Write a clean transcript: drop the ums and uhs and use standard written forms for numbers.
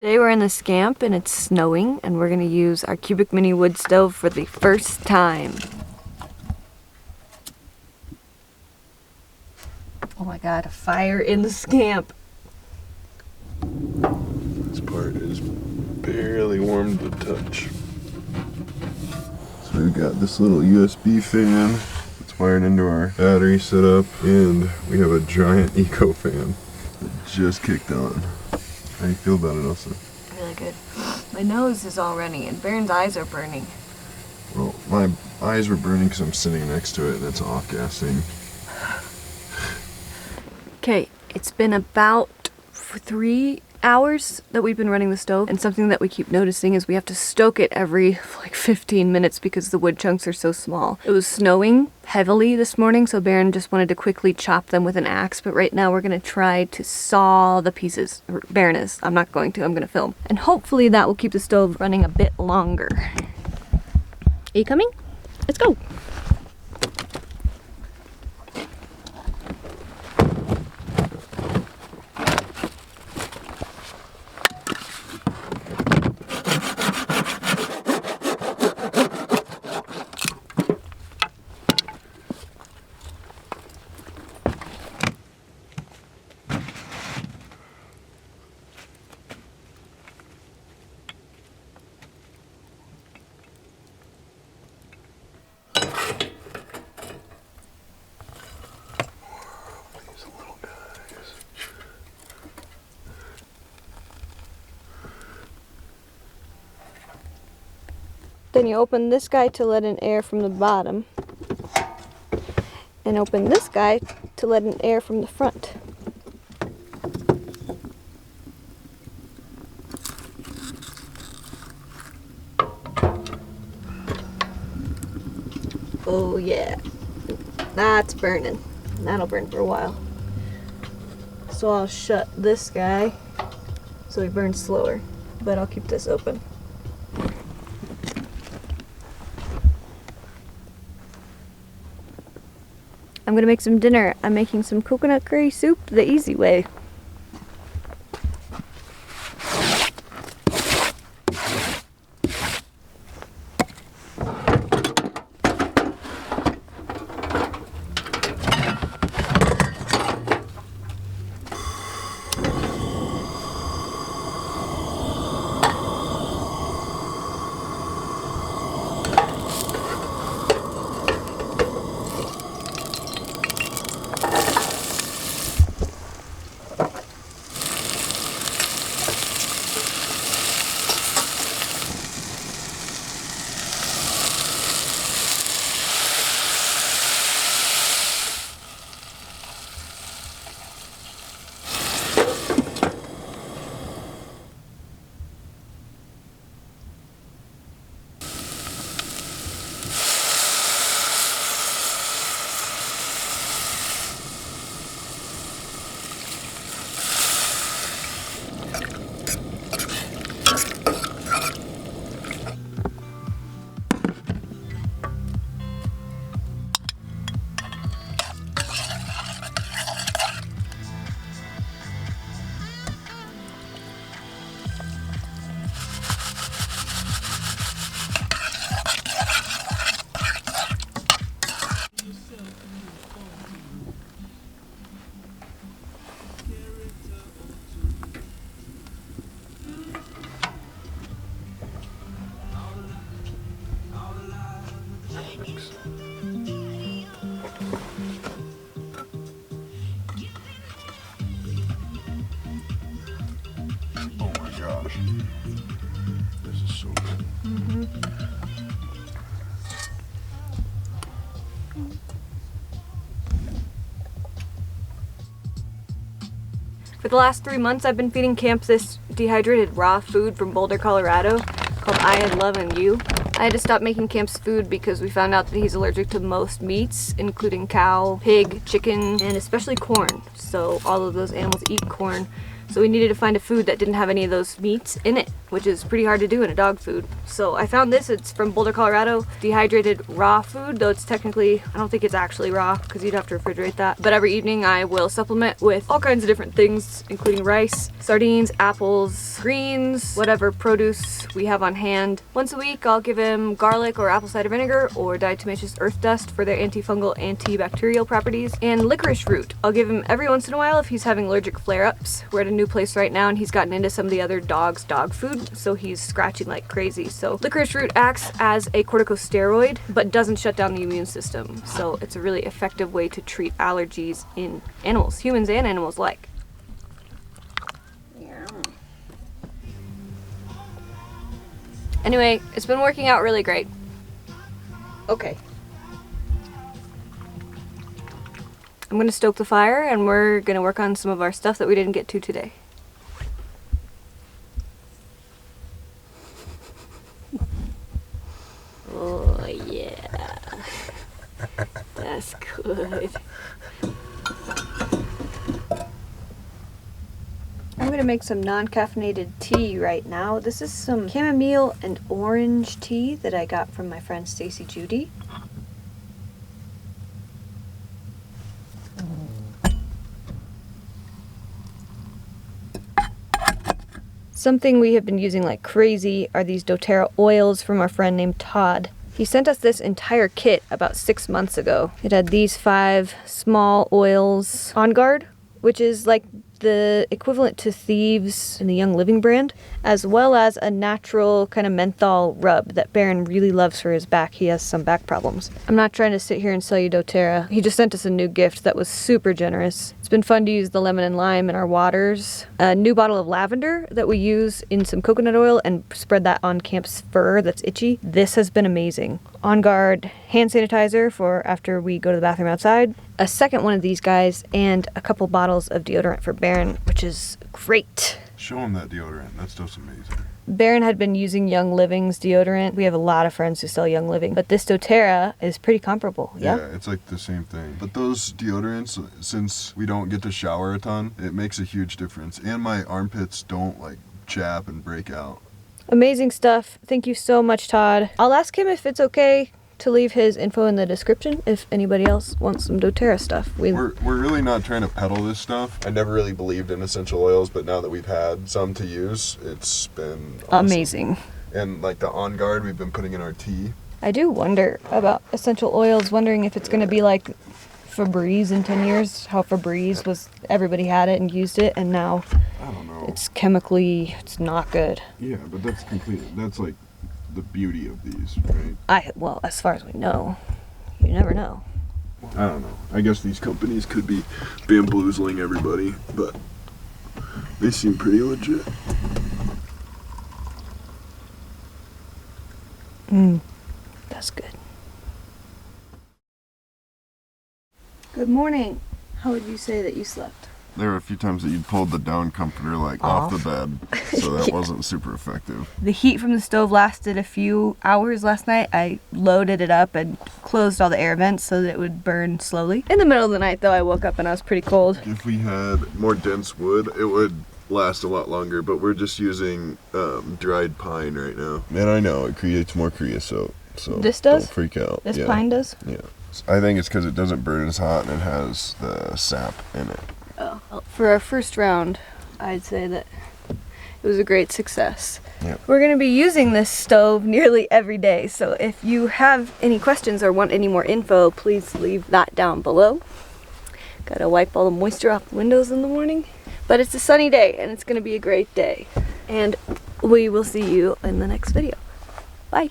Today we're in the Scamp and it's snowing and we're gonna use our cubic mini wood stove for the first time. Oh my god, a fire in the Scamp. This part is barely warm to the touch. So we've got this little USB fan that's wired into our battery setup, and we have a giant eco fan that just kicked on. How do you feel about it, Elsa? Really good. My nose is all runny and Baron's eyes are burning. Well, my eyes were burning because I'm sitting next to it and it's off-gassing. Okay, it's been about 3 hours that we've been running the stove, and something that we keep noticing is we have to stoke it every like 15 minutes because the wood chunks are so small. It was snowing heavily this morning, so Baron just wanted to quickly chop them with an axe, but right now we're gonna try to saw the pieces. Or Baron is. I'm not going to, I'm gonna film. And hopefully that will keep the stove running a bit longer. Are you coming? Let's go! Then you open this guy to let in air from the bottom, and open this guy to let in air from the front. Oh yeah, that's burning. That'll burn for a while. So I'll shut this guy so he burns slower, but I'll keep this open. I'm gonna make some dinner. I'm making some coconut curry soup the easy way. This is so good. For the last 3 months, I've been feeding Kamp this dehydrated raw food from Boulder, Colorado, called I Am Loving You. I had to stop making Kamp's food because we found out that he's allergic to most meats, including cow, pig, chicken, and especially corn. So all of those animals eat corn. So we needed to find a food that didn't have any of those meats in it, which is pretty hard to do in a dog food. So I found this. It's from Boulder, Colorado. Dehydrated raw food, though it's technically, I don't think it's actually raw because you'd have to refrigerate that. But every evening I will supplement with all kinds of different things, including rice, sardines, apples, greens, whatever produce we have on hand. Once a week I'll give him garlic or apple cider vinegar or diatomaceous earth dust for their antifungal, antibacterial properties, and licorice root. I'll give him every once in a while if he's having allergic flare-ups. We're at a new place right now and he's gotten into some of the other dogs' dog food, so he's scratching like crazy. So licorice root acts as a corticosteroid but doesn't shut down the immune system, so it's a really effective way to treat allergies in animals, humans and animals alike. Anyway, it's been working out really great. Okay. I'm gonna stoke the fire and we're gonna work on some of our stuff that we didn't get to today. Oh yeah. That's good. I'm gonna make some non-caffeinated tea right now. This is some chamomile and orange tea that I got from my friend Stacy Judy. Something we have been using like crazy are these doTERRA oils from our friend named Todd. He sent us this entire kit about 6 months ago. It had these 5 small oils. On Guard, which is like the equivalent to Thieves in the Young Living brand, as well as a natural kind of menthol rub that Baron really loves for his back. He has some back problems. I'm not trying to sit here and sell you doTERRA. He just sent us a new gift that was super generous. It's been fun to use the lemon and lime in our waters. A new bottle of lavender that we use in some coconut oil and spread that on Kamp's fur that's itchy. This has been amazing. On Guard hand sanitizer for after we go to the bathroom outside. A second one of these guys and a couple bottles of deodorant for Baron, which is great. Show him that deodorant. That stuff's amazing. Baron had been using Young Living's deodorant. We have a lot of friends who sell Young Living, but this doTERRA is pretty comparable. Yeah, it's like the same thing. But those deodorants, since we don't get to shower a ton, it makes a huge difference. And my armpits don't like chap and break out. Amazing stuff. Thank you so much, Todd. I'll ask him if it's okay to leave his info in the description if anybody else wants some doTERRA stuff. We're really not trying to peddle this stuff. I never really believed in essential oils, but now that we've had some to use, it's been awesome. Amazing. And like the On Guard we've been putting in our tea. I do wonder about essential oils, wondering if it's going to be like Febreze in 10 years, how Febreze was, everybody had it and used it, and now I don't know. It's chemically, it's not good. Yeah, but that's like the beauty of these, right? Well, as far as we know, you never know. I don't know. I guess these companies could be bamboozling everybody, but they seem pretty legit. That's good. Good morning. How would you say that you slept? There were a few times that you pulled the down comforter like off the bed, so that wasn't super effective. The heat from the stove lasted a few hours last night. I loaded it up and closed all the air vents so that it would burn slowly. In the middle of the night though, I woke up and I was pretty cold. If we had more dense wood, it would last a lot longer, but we're just using dried pine right now. And I know it creates more creosote, so this does? Don't freak out. This pine does? Yeah. I think it's because it doesn't burn as hot and it has the sap in it. Oh. Well, for our first round, I'd say that it was a great success. Yep. We're going to be using this stove nearly every day, so if you have any questions or want any more info, please leave that down below. Gotta wipe all the moisture off the windows in the morning. But it's a sunny day, and it's going to be a great day. And we will see you in the next video. Bye.